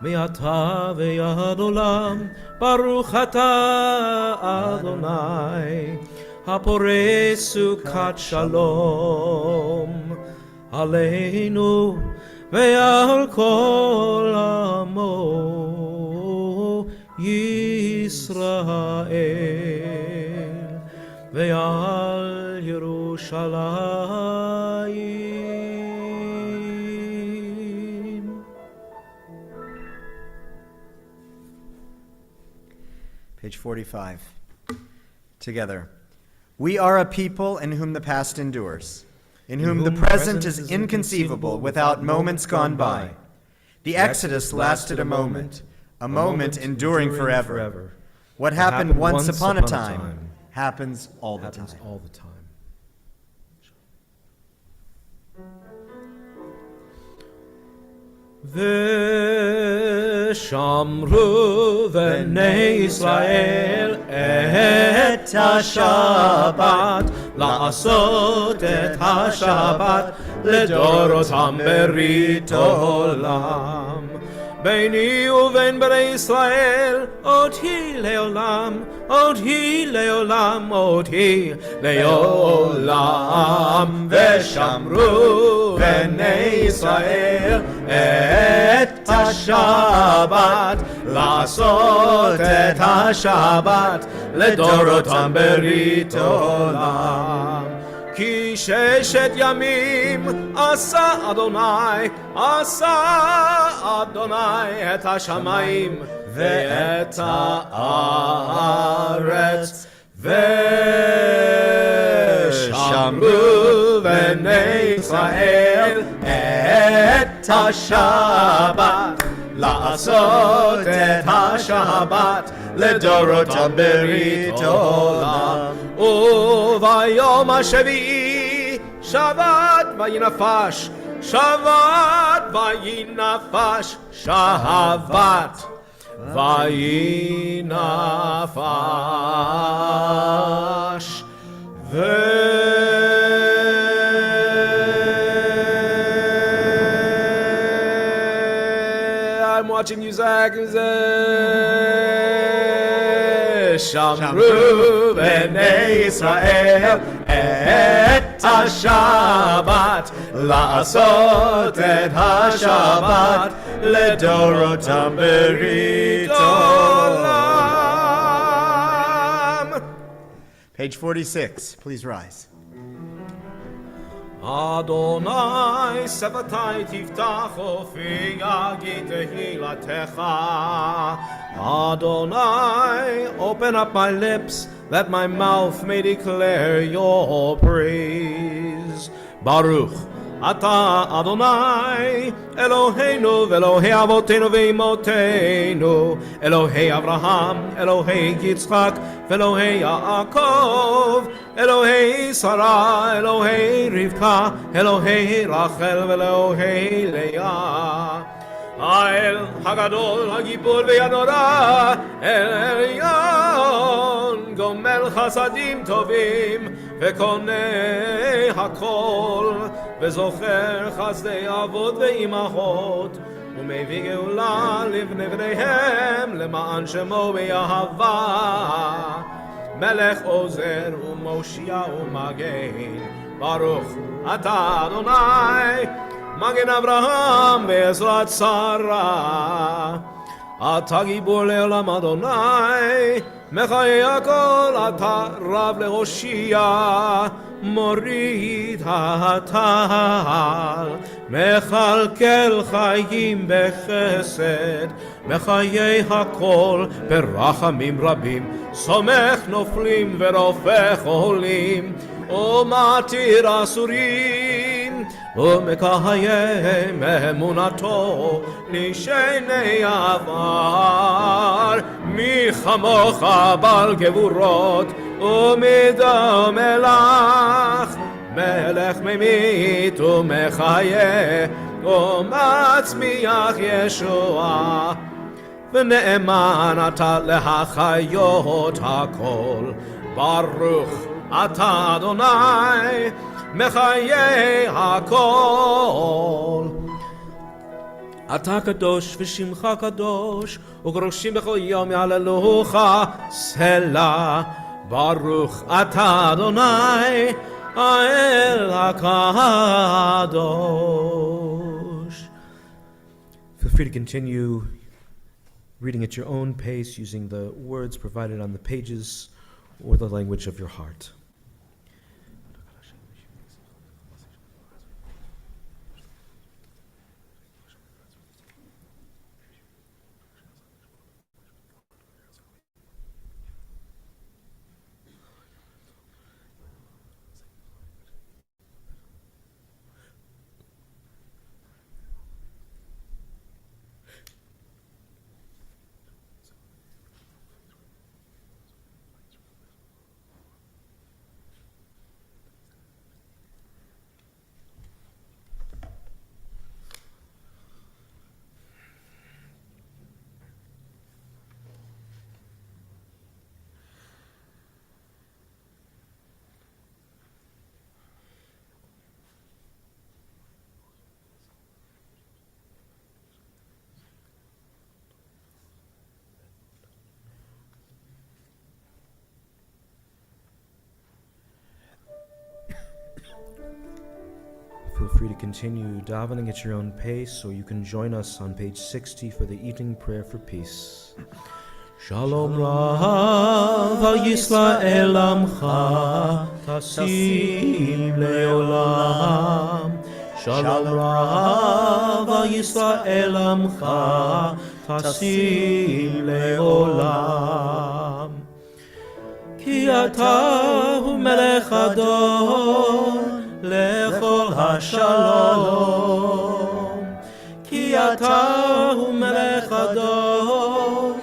מעתה ועד עולם, ברוך אתה אדוני, הפורש סוכת שלום עלינו ועל כל עמו ישראל ועל ירושלים. Page 45. Together. We are a people in whom the past endures, in whom the present is inconceivable without moments gone by. The Exodus lasted a moment enduring forever. What happened once upon a time happens all the time. ושמרו בני ישראל את השבת, לעשות את השבת לדורותם ברית עולם. ביני ובין בני ישראל עוד היא לעולם, עוד היא לעולם, עוד היא לעולם. ושמרו בני ישראל את השבת, לעשות את השבת לדורותם ברית עולם. כי 6 ימים עשה אדוני את השמיים ואת הארץ, ושמרו בני ישראל את השבת, לעשות את השבת לדורותם ברית עולם. וביום השביעי שבת וינפש, שבת וינפש, שבת וינפש. I'm watching you, Zach. שמרו בני ישראל את השבת, לעשות את השבת לדורותם ברית עולם. Page 46, please rise. אדוני שפתי תפתח ופי יגיד תהילתך. Adonai, open up my lips, that my mouth may declare your praise. Baruch Ata Adonai, Eloheinu ve'Elohei Avotenu ve'Imotenu, Elohei Avraham, Elohei Yitzchak, ve'Elohei Yaakov, Elohei Sarah, Elohei Rivka, Elohei Rachel ve'Elohei Leah. האל הגדול, הגיבור והנורא, אל עליון, גומל חסדים טובים, וקונה הכל, וזוכר חסדי אבות ואימהות, ומביא גאולה לבני בניהם, למען שמו באהבה. מלך עוזר ומושיע ומגן, ברוך אתה אדוני, מגן אברהם בעזרת שרה. אתה גיבור לעולם אדוני, מחיי הכל, אתה רב להושיע, מוריד הטל, מכלכל חיים בחסד, מחיי הכל ברחמים רבים, סומך נופלים ורופא חולים, ומתיר אסורים, ומקיים אמונתו לשני עבר. מי כמוך בעל גבורות ומדום מלך, מלך ממית ומחיה, ומצמיח ישועה, ונאמן אתה להחיות הכל. ברוך אתה אדוני מחיי הכל. אתה קדוש ושמך קדוש, וקדושים בכל יום יהללוך סלה. ברוך אתה אדוני האל הקדוש. Feel free to continue reading at your own pace using the words provided on the pages or the language of your heart. Feel free to continue davening at your own pace, or you can join us on page 60 for the evening prayer for peace. Shalom Rav al Yisrael Amcha Tasim Leolam. Shalom Rav al Yisrael Amcha Tasim Leolam. Ki ata hu melech adon lechol hashalom. Ki ata hu melech adon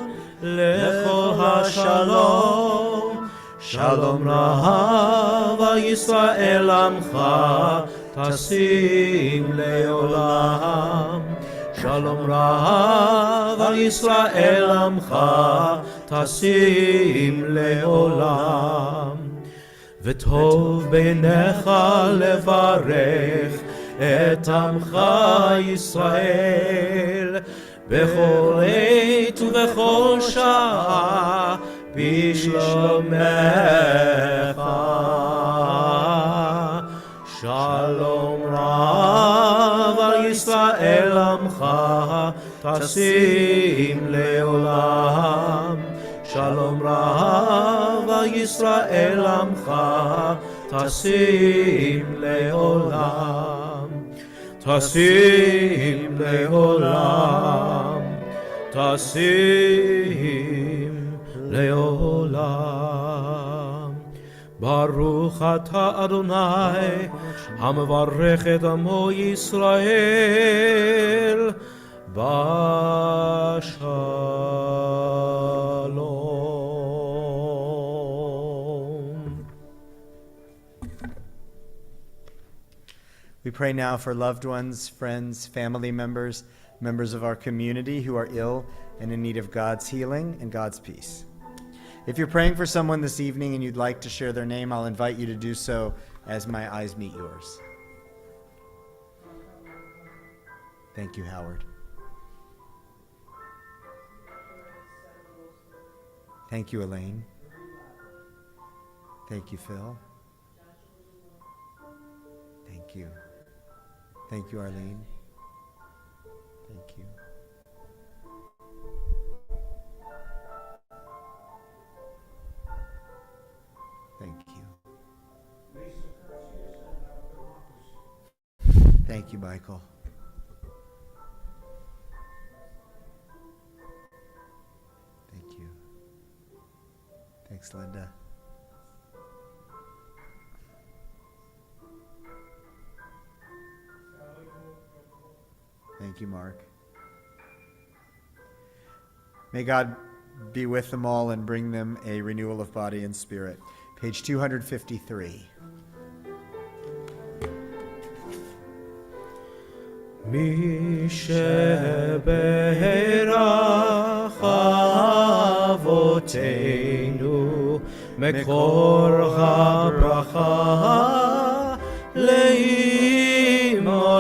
lechol hashalom. Shalom Rav al Yisrael Amcha tasim leolam. Shalom Rav al Yisrael Amcha tasim leolam. וטוב בעיניך לברך את עמך ישראל בכל עת ובכל שעה בשלומך. שלום רב על ישראל עמך תשים לעולם. שלום רב על ישראל עמך תשים לעולם. תשים לעולם. תשים לעולם. ברוך אתה אדוני המברך את עמו ישראל בשלום. We pray now for loved ones, friends, family members, members of our community who are ill and in need of God's healing and God's peace. If you're praying for someone this evening and you'd like to share their name, I'll invite you to do so as my eyes meet yours. Thank you, Howard. Thank you, Elaine. Thank you, Phil. Thank you. Thank you, Arlene. Thank you. Thank you. Thank you, Michael. Thank you. Thanks, Linda. Thank you, Mark. May God be with them all and bring them a renewal of body and spirit. Page 253. מי שברך אבותינו מקור הברכה לאמותינו.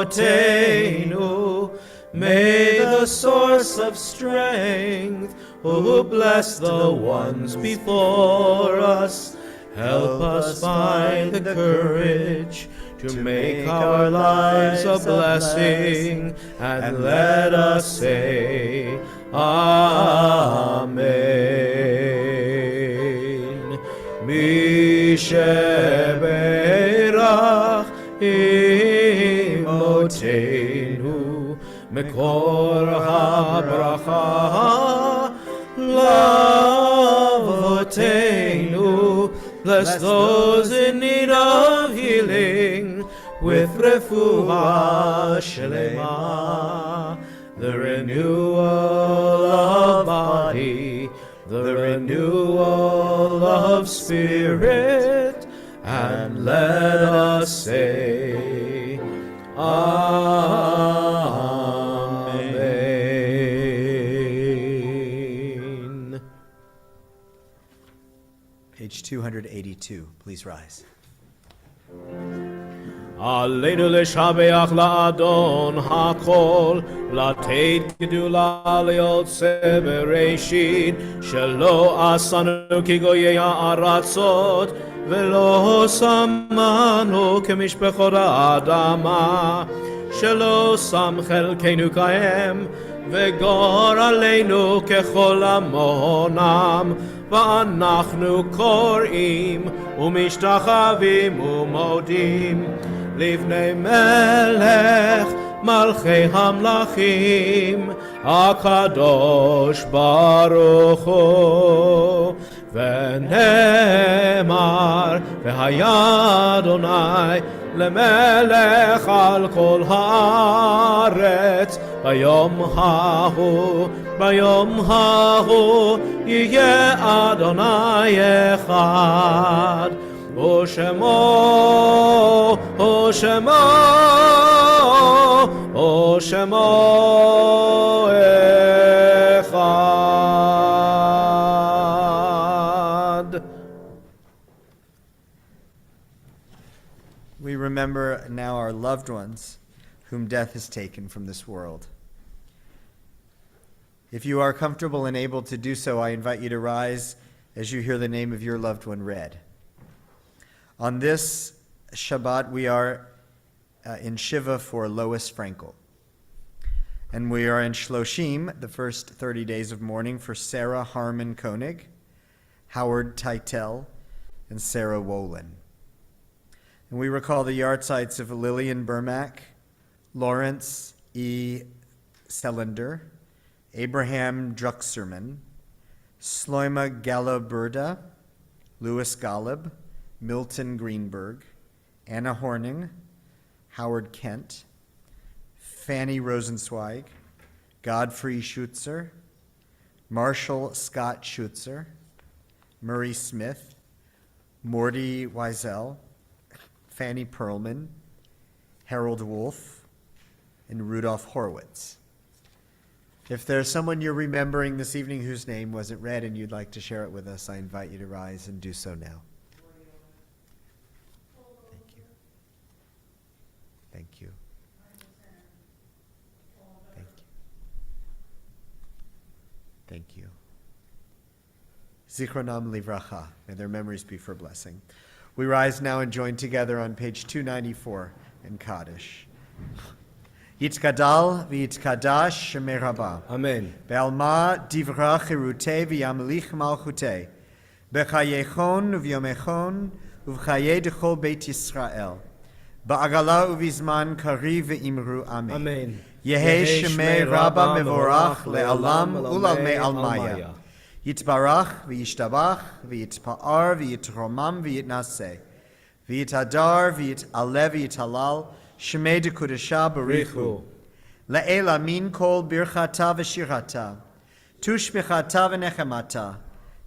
May the source of strength, who bless the ones before us, help us find the courage to make our lives a blessing, and let us say, Amen. Mi sheberach imotenu Mekor ha-bracha l'avotenu. Bless those in need of healing with refuah shlema, the renewal of body, the renewal of spirit, and let us say, Amen. Page 282. Please rise. עלינו לשבח לאדון הכל, לתת גדולה ליוצא בראשית, שלא עשנו כגויי הארצות, ולא שמנו כמשפחות האדמה, שלא שם חלקנו כהם, וגורלנו ככל עמונם, ואנחנו קוראים ומשתחווים ומודים לפני מלך מלכי המלכים הקדוש ברוך הוא. ונאמר והיה אדוני למלך על כל הארץ, ביום ההוא יהיה אדוני אחד, ושמו אחד. We remember now our loved ones whom death has taken from this world. If you are comfortable and able to do so, I invite you to rise as you hear the name of your loved one read. On this Shabbat, we are in Shiva for Lois Frankel. And we are in Shloshim, the first 30 days of mourning, for Sarah Harmon Koenig, Howard Teitel, and Sarah Wolin. And we recall the yahrzeits of Lillian Burmack, Lawrence E. Selinder, Abraham Druxerman, Sloima Galaburda, Louis Golub, Milton Greenberg, Anna Horning, Howard Kent, Fanny Rosenzweig, Godfrey Schutzer, Marshall Scott Schutzer, Murray Smith, Morty Wiesel, Fanny Perlman, Harold Wolf, and Rudolph Horwitz. If there's someone you're remembering this evening whose name wasn't read and you'd like to share it with us, I invite you to rise and do so now. Thank you. Thank you. Thank you. Thank you. Zichronam livracha. May their memories be for blessing. We rise now and join together on page 294 in Kaddish. Yitkadal v'yitkadash shemei rabba. Amen. Be'alma divra chirute v'yamlich malchute. B'chayechon v'yomechon uv'chaye dechol beit Yisrael. Ba'agala uv'izman kari v'imru amen. Amen. Yehe shemei rabba mevorach le'alam ulal me'almaya. Yitbarach v'yishtabach v'yitpa'ar v'yitromam v'yitnaseh. V'yitadar v'yitaleh v'yitalal. Shemei de Kudesha Barichu. La'ela min kol birchata v'shirata. Tushmichata v'nechemata.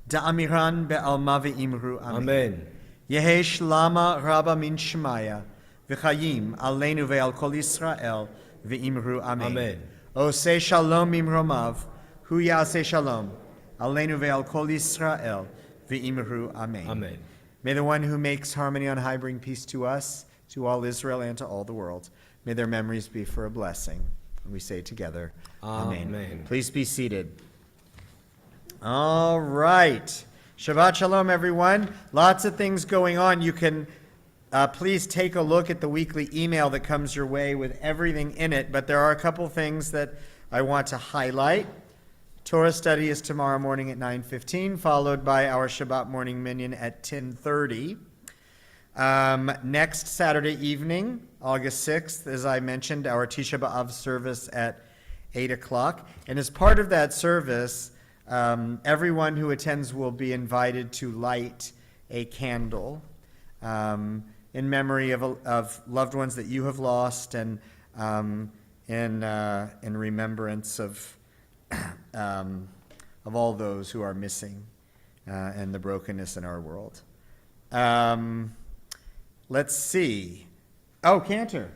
Da'amiran be'alma v'imru amen. Amen. Yehesh lama rabba min shemaya. V'chayim aleinu ve'al kol Yisrael. V'imru amen. Amen. Oseh shalom mimromav, hu yaseh shalom, aleinu ve'al kol Yisrael, v'imru amen. Amen. May the one who makes harmony on high bring peace to us, to all Israel, and to all the world. May their memories be for a blessing. And we say together, amen. Amen. Please be seated. All right. Shabbat shalom, everyone. Lots of things going on. You can please take a look at the weekly email that comes your way with everything in it, but there are a couple things that I want to highlight. Torah study is tomorrow morning at 9:15, followed by our Shabbat morning minyan at 10:30. Next Saturday evening, August 6th, as I mentioned, our Tisha B'Av service at 8 o'clock. And as part of that service, everyone who attends will be invited to light a candle in memory of loved ones that you have lost, and in remembrance of all those who are missing and the brokenness in our world. Let's see. Oh, Cantor,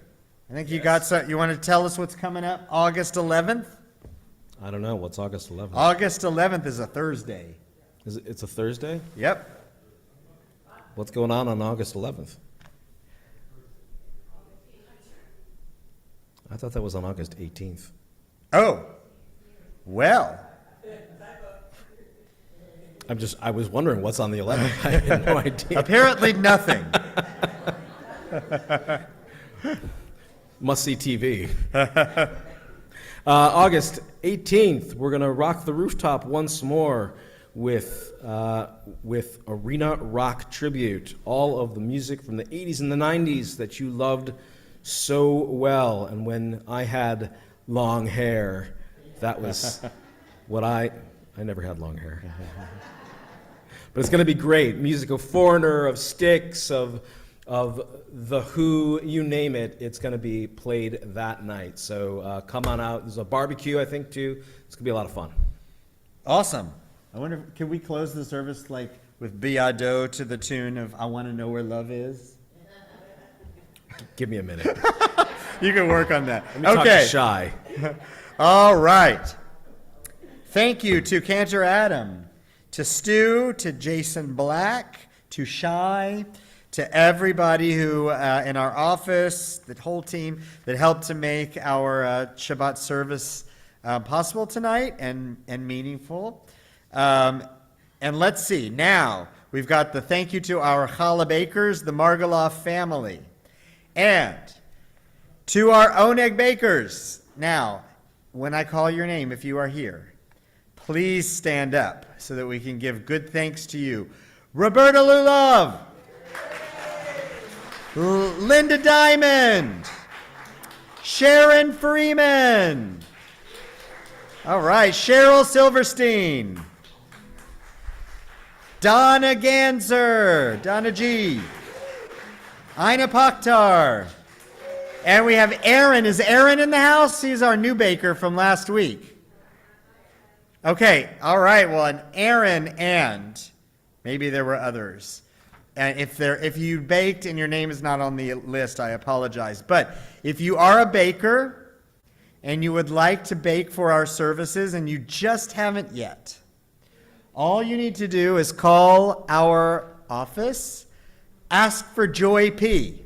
I think you got some. You want to tell us what's coming up August 11th? I don't know. What's August 11th? August 11th is a Thursday. It's a Thursday? Yep. What's going on August 11th? I thought that was on August 18th. Oh, well. I was wondering what's on the 11th. I had no idea. Apparently nothing. Must see TV. August 18th, we're going to rock the rooftop once more with Arena Rock Tribute. All of the music from the 80s and the 90s that you loved so well. And when I had long hair, that was what I never had long hair. But it's going to be great. Music of Foreigner, of Styx, of The Who, you name it. It's going to be played that night. So come on out. There's a barbecue, I think, too. It's going to be a lot of fun. Awesome. I wonder, can we close the service like with Biado to the tune of I Want to Know Where Love Is? Give me a minute. You can work on that. Let me talk to Shy. All right. Thank you to Cantor Adam, to Stu, to Jason Black, to Shy, to everybody who in our office, the whole team that helped to make our Shabbat service possible tonight and meaningful. And let's see. Now, we've got the thank you to our challah bakers, the Margaloff family. And to our Oneg bakers. Now, when I call your name, if you are here, please stand up so that we can give good thanks to you. Roberta Lulov, Linda Diamond, Sharon Freeman. All right, Cheryl Silverstein, Donna Ganser, Donna G, Ina Pakhtar, and we have Aaron. Is Aaron in the house? He's our new baker from last week. Okay, all right, well, and Aaron, and maybe there were others. And if you baked and your name is not on the list, I apologize. But if you are a baker and you would like to bake for our services and you just haven't yet, all you need to do is call our office, ask for Joy P,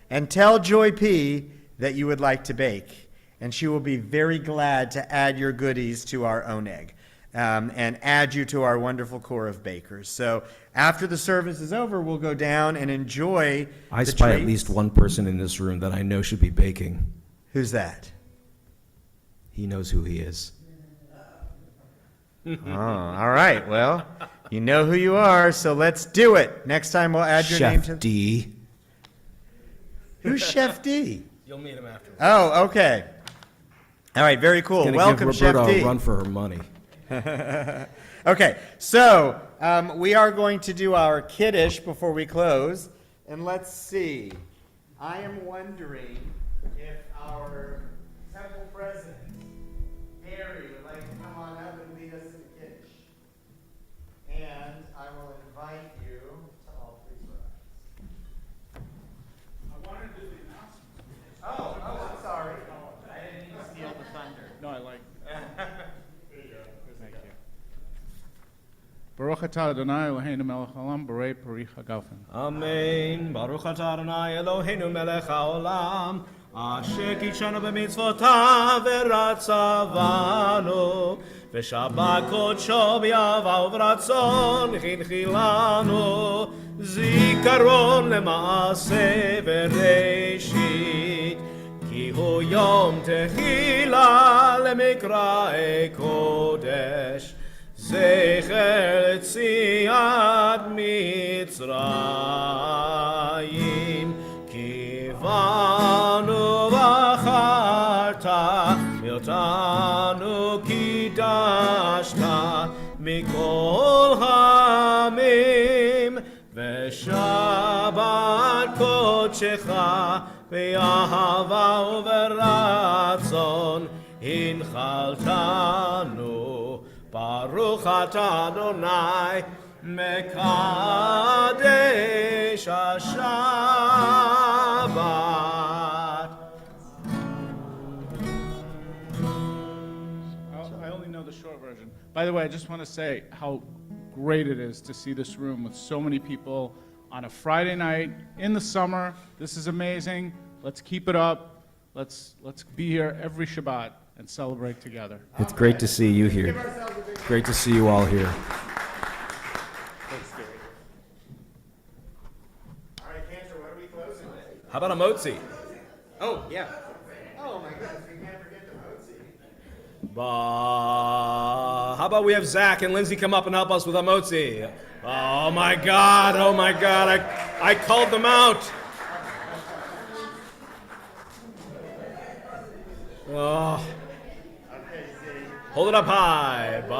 and tell Joy P that you would like to bake. And she will be very glad to add your goodies to our Oneg and add you to our wonderful core of bakers. So after the service is over, we'll go down and enjoy I the spy treats. at least one person in this room that I know should be baking. Who's that? He knows who he is. Oh, all right. Well, you know who you are, so let's do it. Next time we'll add your name to... Chef D. Who's Chef D? You'll meet him afterwards. Oh, okay. All right, very cool. Welcome, give Chef Roberta D. a run for her money. Okay, so we are going to do our Kiddush before we close. And let's see. I am wondering if our temple president, Harry, would like to come on up and lead us in Kiddush. And I will invite you to all three sides. I wanted to do the announcements. Oh, I'm sorry. Baruch atah Adonai Eloheinu melech haolam, borei pari hagafen. Amen. Baruch atah Adonai Eloheinu melech haolam, asher kitshanu b'mitzvotav v'ratzavanu, v'shabbat kodsho b'yava u'v'ratzon v'chinchilanu, zikaron lema'aseh v'reishit, ki hu yom techila lemikra kodesh, זכר יציאת מצרים, כי באנו בחרת, ואותנו קידשת מכל העמים, ושבת קודשך באהבה וברצון הנחלתנו. Baruch atah Adonai mekadesh ha-Shabbat. I only know the short version. By the way, I just want to say how great it is to see this room with so many people on a Friday night in the summer. This is amazing. Let's keep it up. Let's be here every Shabbat and celebrate together. It's great to see you here. Great to see you all here. Thanks, Gary. All right, Cantor, what are we closing with? How about a motzi? Oh, yeah. Oh, my goodness, we can't forget the motzi. How about we have Zach and Lindsay come up and help us with a motzi? Oh my God, I called them out. Oh. Hold it up high. Baruch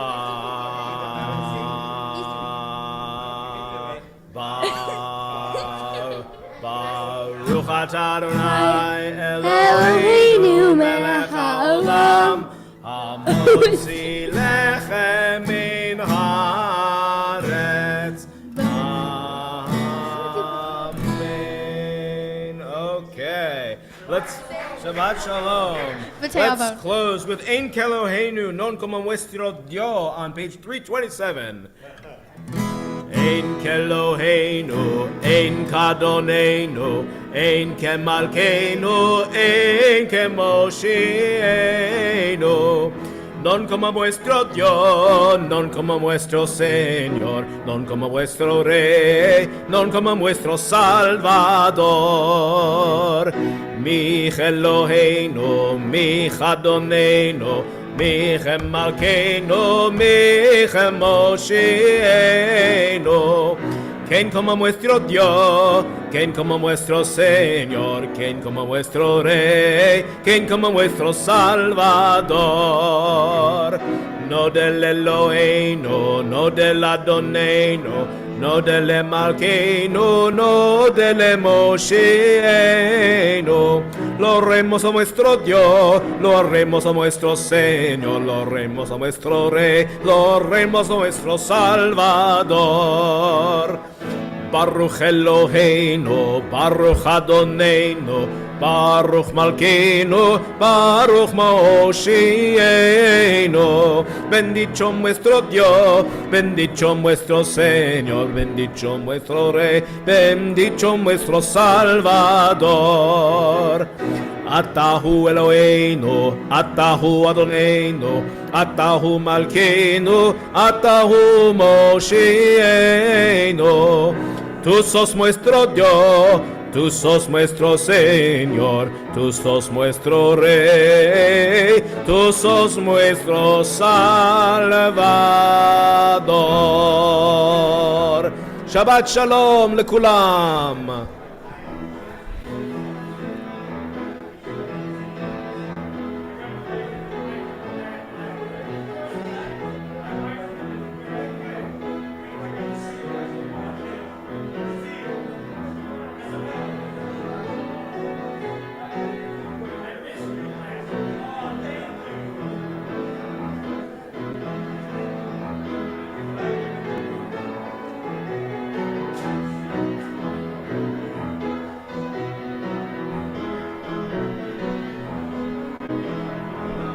atah Adonai Eloheinu melech haolam, hamotzi lechem min haaretz. Amen. Okay. Let's Shabbat Shalom. Let's close with Ein Keloheinu, non como nuestro Dios on page 327. Ein Keloheinu, Ein Kadonenu, Ein Kemalkeinu, Ein Kemoshienu. Non como vuestro Dios, non como vuestro Señor, non como vuestro Rey, non como vuestro Salvador. Mi Eloheinu, mi Adonenu, mi Malkeinu, mi Moshienu. ¿Quién como vuestro Dios? ¿Quién como vuestro Señor? ¿Quién como vuestro Rey? ¿Quién como vuestro Salvador? No del Eloheinu, no del Adonenu, no del Malkeinu, no del Moshienu. Lo haremos a nuestro Dios, lo haremos a nuestro Señor, lo haremos a nuestro Rey, lo haremos a nuestro Salvador. Baruch Eloheinu, Baruch Adonenu, Baruch Malkeinu, Baruch Moshienu. Bendito nuestro Dios, bendito nuestro Señor, bendito nuestro Rey, bendito nuestro Salvador. Atahu Eloheinu, Atahu Adonenu, Atahu Malkeinu, Atahu Moshienu. Tú sos nuestro Dios, tú sos nuestro Señor, tú sos nuestro Rey, tú sos nuestro Salvador. Shabbat Shalom lekulam.